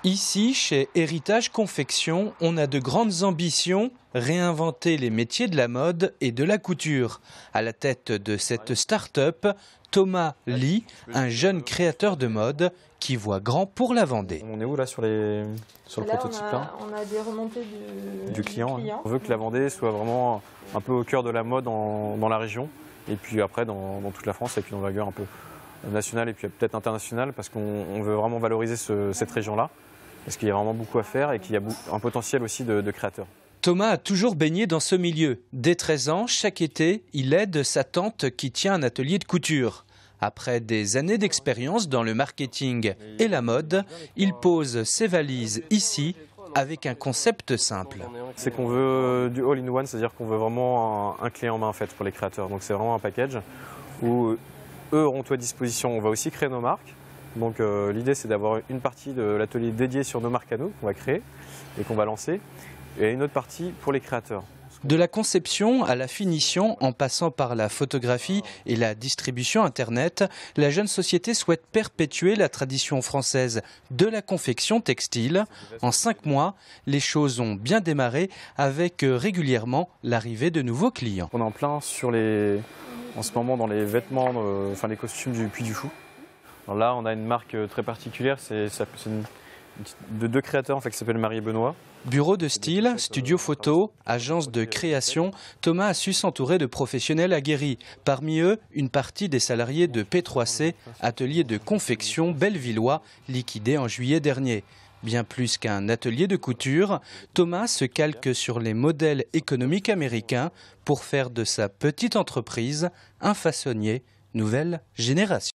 Ici, chez Héritage Confection, on a de grandes ambitions, réinventer les métiers de la mode et de la couture. À la tête de cette start-up, Thomas Lee, un jeune créateur de mode qui voit grand pour la Vendée. On est où là sur le prototype là on a des remontées du client. On veut que la Vendée soit vraiment un peu au cœur de la mode dans la région et puis après dans toute la France et puis d'envergure un peu nationale et puis peut-être internationale parce qu'on veut vraiment valoriser cette région-là. Parce qu'il y a vraiment beaucoup à faire et qu'il y a un potentiel aussi de créateurs. Thomas a toujours baigné dans ce milieu. Dès 13 ans, chaque été, il aide sa tante qui tient un atelier de couture. Après des années d'expérience dans le marketing et la mode, il pose ses valises ici avec un concept simple. C'est qu'on veut du all-in-one, c'est-à-dire qu'on veut vraiment un clé en main en fait, pour les créateurs. Donc c'est vraiment un package où eux auront tout à disposition. On va aussi créer nos marques. Donc l'idée c'est d'avoir une partie de l'atelier dédié sur nos marques à nous qu'on va créer et qu'on va lancer et une autre partie pour les créateurs. De la conception à la finition, en passant par la photographie et la distribution Internet, la jeune société souhaite perpétuer la tradition française de la confection textile. En 5 mois, les choses ont bien démarré avec régulièrement l'arrivée de nouveaux clients. On est en plein en ce moment dans les vêtements, les costumes du Puy du Fou. Alors là, on a une marque très particulière, c'est de 2 créateurs en fait, qui s'appellent Marie et Benoît. Bureau de style, studio photo, agence de création, Thomas a su s'entourer de professionnels aguerris. Parmi eux, une partie des salariés de P3C, atelier de confection bellevillois, liquidé en juillet dernier. Bien plus qu'un atelier de couture, Thomas se calque sur les modèles économiques américains pour faire de sa petite entreprise un façonnier nouvelle génération.